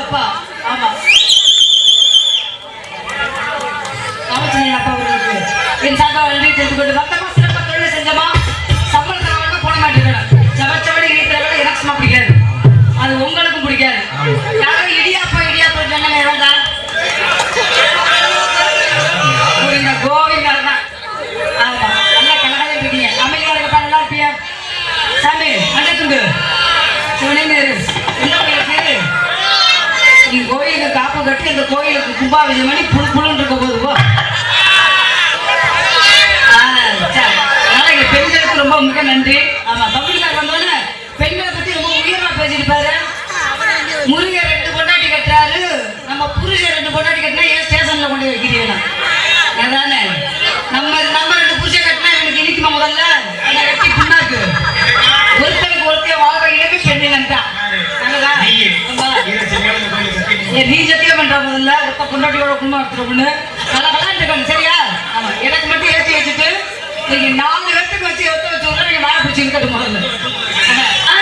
அப்பா. ஆமா ராமச்சந்திரன் அப்பா அவர்களுக்கு என் சார்பாக நன்றி தெரிந்து கொண்டு மொத்தமா சிறப்பாக தொழில் செஞ்சமா சம்பளத்தை வந்து போட மாட்டேங்கிறேன். சமைச்சவடி இடிக்கிறவட எனக்கு சும்மா பிடிக்காது, அது உங்களுக்கும் பிடிக்காது. யாரும் இடியாப்பா இடியாப்பா சொன்னாங்க இவங்க கோவிந்தா தான். ஆமா நல்லா கலகாக இருக்கீங்க, அமைதியா இருக்கப்பா, நல்லா இருப்பியா சாமி. அண்டத்துண்டு சிவனேரு என்ன கோயிலுக்கு நீ கோயிலுக்கு காப்பு கட்டி அந்த கோயிலுக்கு கும்பாபிஷேகம் பண்ணி புழு புழுன்னு இருக்க போதுவோ. அதனால எங்க பெண்களுக்கு ரொம்ப மிக நன்றி. ஆமா பப்ளிக்கார் வந்தோன்னு பெண்களை பத்தி ரொம்ப உயர்வா பேசிருப்பாரு. முருகர் 2 பொண்டாட்டி கட்டுறாரு, நம்ம புருஷன் 2 பொண்டாட்டி கட்டினா ஏன் ஸ்டேஷன்ல கொண்டு வைக்கிறீங்க? அதானே நம்ம 2 புருஷன் கட்டினா எனக்கு இனிக்குமா? முதல்ல அதை கட்டி புண்ணாக்கு ஒருத்தருக்கு ஒருத்தர் வாழ்க்கையிலே பெண்ணிலன்ட்டா நீ சத்தியம் பண்ற முதல்ல ஒருத்த பொண்டாட்டியோட குடும்பம் எடுத்துருவோம்னு நல்லா விளையாண்டுக்கணும் சரியா? ஆமா எனக்கு மட்டும் ஏற்றி வச்சுட்டு நீங்க 4 பேருக்கு வச்சு எடுத்து வச்சு விட்றா நீங்க வாழை பிடிச்சி இருக்கட்டும் முதல்ல. Ah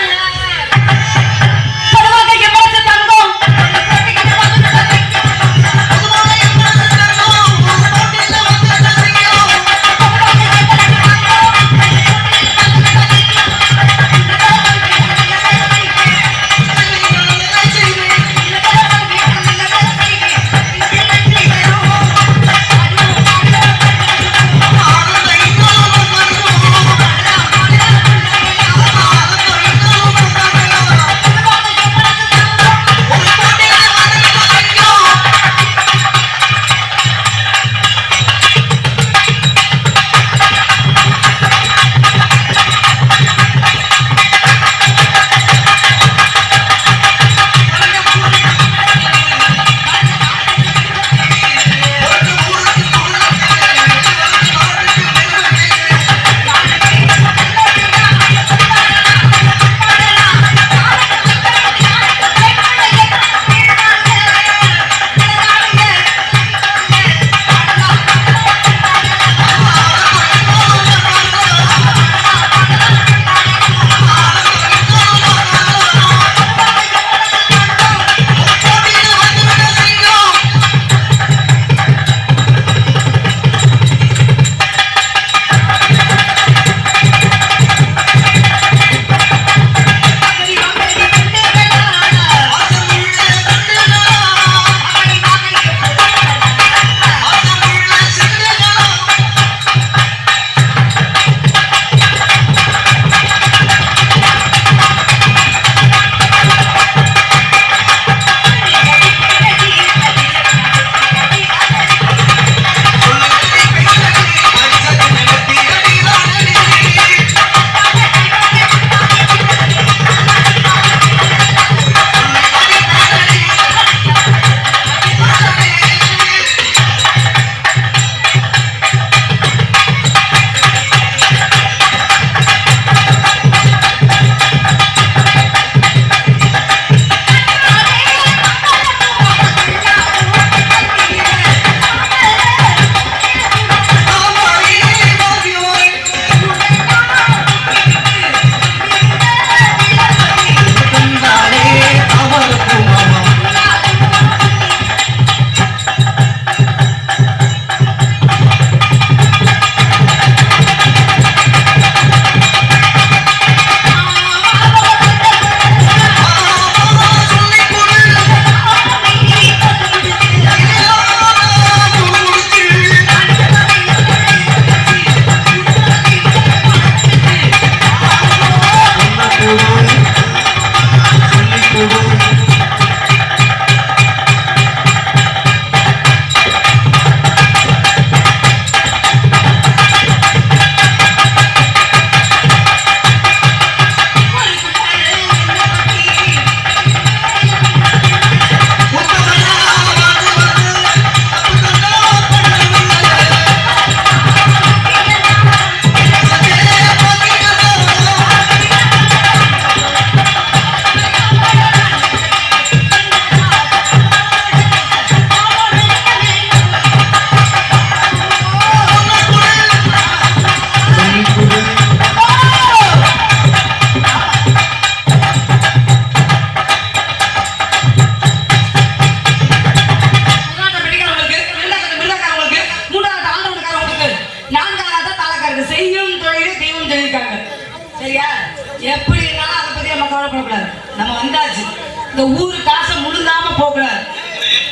வந்தாச்சு. இந்த ஊரு காசை முழுங்காம போகக்கூடாது.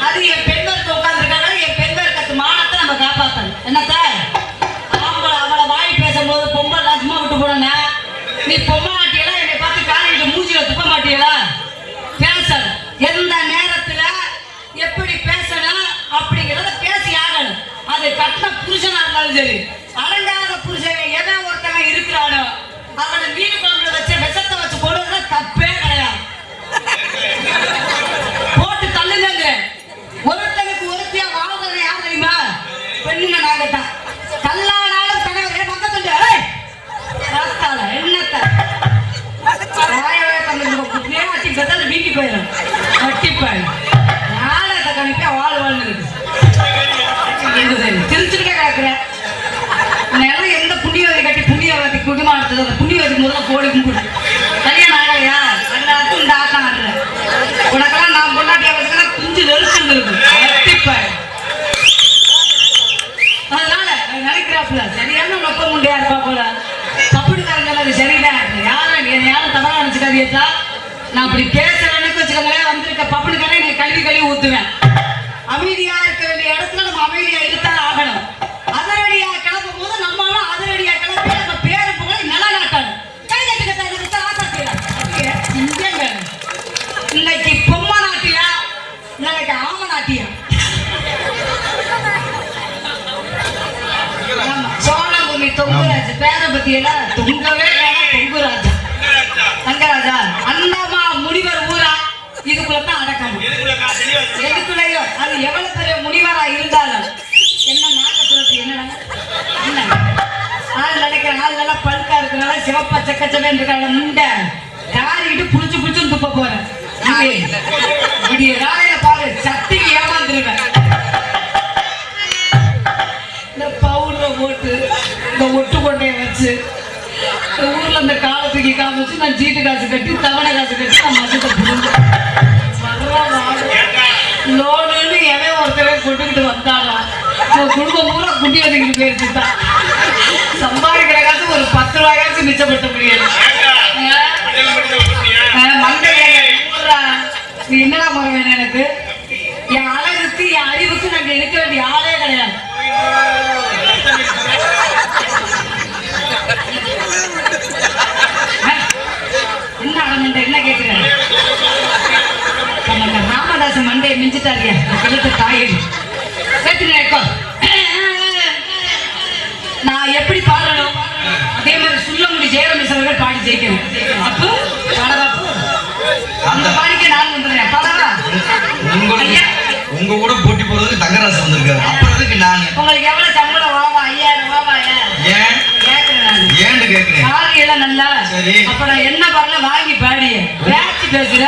அது என் பெண்களுக்கு உட்காந்துருக்காங்க. என் பெண்களுக்கு மானத்தை நம்ம காப்பாற்றணும். என்னத்த ஆம்பளை அவளை வாய் பேசும்போது பொம்பளை சும்மா விட்டு போனா நீ பொம்மை மாட்டியெல்லாம் என்னை பார்த்து காலையில மூஞ்சில துப்ப மாட்டியலா? பேசணும். எந்த நேரத்துல எப்படி பேசணும் அப்படிங்கிறத பேசி ஆகணும். அது கட்டின புருஷனா இருந்தாலும் சரி, அடங்காத புருஷன் எவன் ஒருத்தங்க இருக்கிறானோ அவனை மீன் குழம்புல வச்ச விஷத்தை வச்சு போடுறது தப்பே கிடையாது. போட்டு தள்ளுங்க. ஒருத்தனுக்கு ஒருத்தியா வாழ்றது யார் தெரியுமா? பெண்ணுங்க நாங்கத்தான். கல்லானாலும் கணவர் பக்கத்துல என்னத்த வீங்கி போயிடும். வட்டிப்பாய் நாளத்தை கணிப்பா வாழ் வாழ்ந்து திருச்சிருக்கே கிடக்குறேன். நேரம் எந்த புண்ணியவதி கட்டி புண்ணியவதி குடும்பம் அந்த புண்ணியவதி முதல்ல கோடி கும்பிடு. கல்யாணம் ஆகலையா? எல்லாருக்கும் இந்த ஆட்டம் ஆடுறேன். உனக்கெல்லாம் நான் கொண்டாட்டியா வச்சுன்னா குஞ்சு வெறுச்சுன்னு இருக்கு. வட்டிப்பாய் அதனால நினைக்கிறாப்புல சரியான நொப்ப முண்டையா இருப்பா போல. கப்பிடுக்காரங்க அது சரிதான். யாரும் தவறா நினைச்சுக்காதீங்கத்தா. நான் அப்படி பேசுறேன்னு வச்சுக்கோங்களேன். வந்திருக்க பப்புனுக்காரன் எனக்கு கழுவி ஊத்துவேன். அமைதியா இருக்க வேண்டிய இடத்துல நம்ம அமைதியா இருந்தால் ஆகணும். அதிரடியா கிளம்பும் போது நம்மளும் அதிரடியா கிளம்பி நம்ம பேரு புகழை நிலநாட்டணும். இன்னைக்கு பொம்மை நாட்டியா, நாளைக்கு ஆம நாட்டியா? சோழபூமி தொங்குராஜ் பேரை பத்தியெல்லாம் தொங்கவே தொங்குராஜா தங்கராஜா அண்ணாமா முனிவர் ஊரா இதுக்குள்ளதான் அடக்கணும். எதுக்குள்ளயோ அது எவ்வளவு பெரிய முனிவரா இருந்தாலும் என்ன நாட்டப்புறத்து என்ன ஆள் நினைக்கிற ஆள் நல்லா பழுக்கா இருக்கிறனால சிவப்பா சக்கச்சவே இருக்காங்க. முண்டை யாரிக்கிட்டு புளிச்சு புளிச்சுன்னு துப்ப போறேன். இப்படி ராய பாரு சட்டிக்கு ஏமாந்துருவேன். இந்த பவுடரை போட்டு இந்த ஒட்டு கொண்டைய வச்சு ஊர்ல இந்த காலை தூக்கி காமிச்சு நான் சீட்டு காசு கட்டி தவணை காசு கட்டி நான் மசத்தை புரிஞ்சு லோடுன்னு எவன் ஒருத்தவே கொண்டுக்கிட்டு வந்தாலும் குடும்பம் பூரா குட்டி வச்சுக்கிட்டு போயிருச்சுதான். சம்பாதிக்கிற காசு ஒரு 10 ரூபாயாச்சும் மிச்சப்படுத்த முடியாது. மண்டை நீ என்னடா போற வேணும் எனக்கு? என் அழகுக்கு என் அறிவுக்கு நாங்க இருக்க வேண்டிய ஆளே கிடையாது. என்ன அடமண்ட என்ன கேட்கிறேன்? ராமதாச மண்டையை மிஞ்சிட்டாரியா கிழக்கு தாயடி நான் எப்படி பாடணும் அதே மாதிரி சுள்ளமுடி ஜெயரமேஷ் அவர்கள் பாடி ஜெயிக்கணும். அப்போ பாடவாப்பு அந்த பாடிக்க நான் வந்துடுறேன். பாடவா? உங்க கூட போட்டி போறதுக்கு தங்கராசு வந்திருக்காரு. அப்புறதுக்கு நான் உங்களுக்கு எவ்வளவு சம்பளம்? வாவா 5000 வாவா. ஏன் ஏன்னு கேக்குறேன். எல்லாம் நல்லா அப்ப நான் என்ன பண்ணல வாங்கி பாடிய பேச்சு பேசுற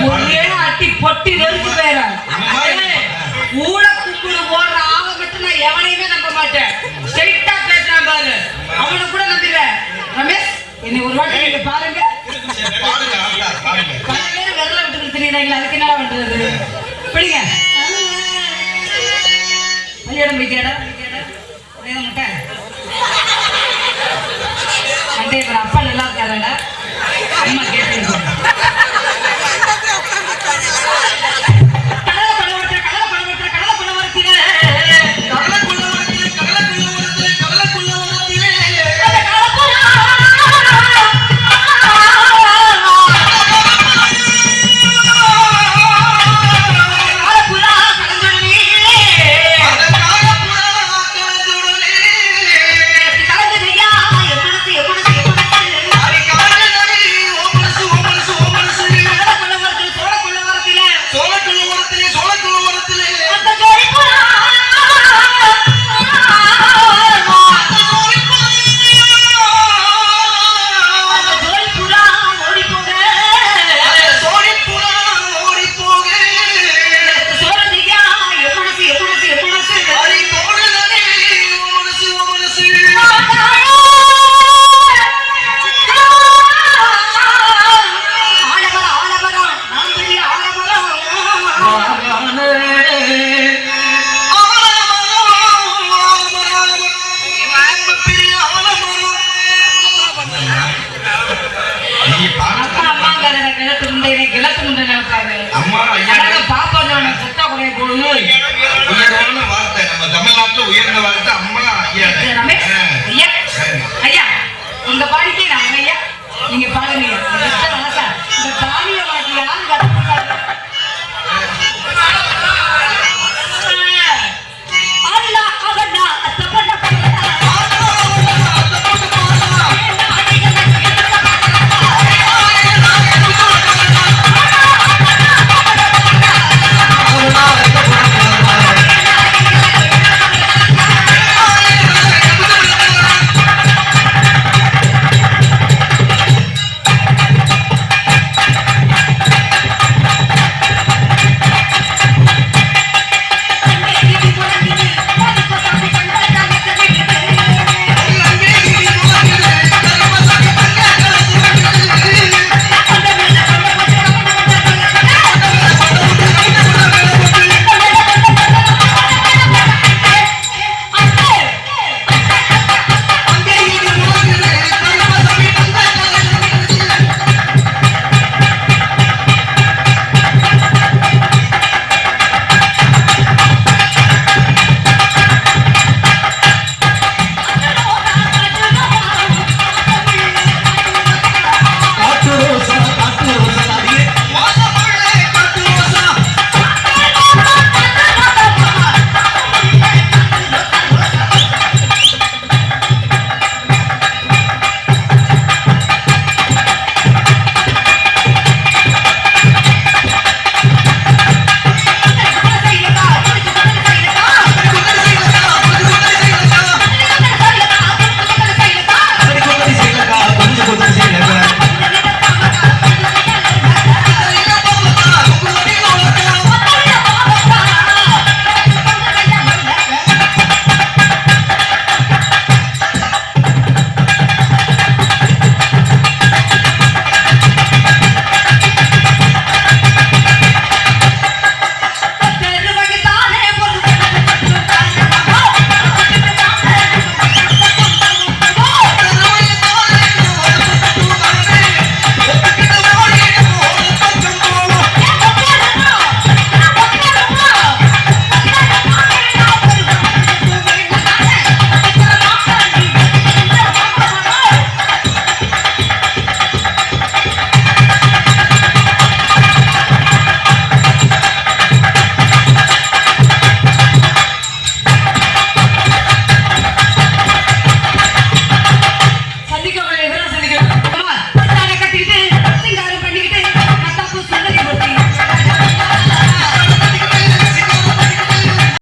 ஒரே அட்டி பொட்டி வெறுத்து போயிடும். ஊட கும்பிடு போடுற ஆளை மட்டும் நான் எவனையுமே நம்ப மாட்டேன். ஸ்ட்ரைட்டா பேசுறான் பாரு, அவனை கூட நம்பிடுவேன். ரமேஷ் என்னை ஒரு வாட்டி நீங்க பாருங்க. பல பேர் விரல விட்டு தெரியுறாங்களா? அதுக்கு என்ன பண்றது? பிடிங்க பள்ளியிடம் போய்க்கடா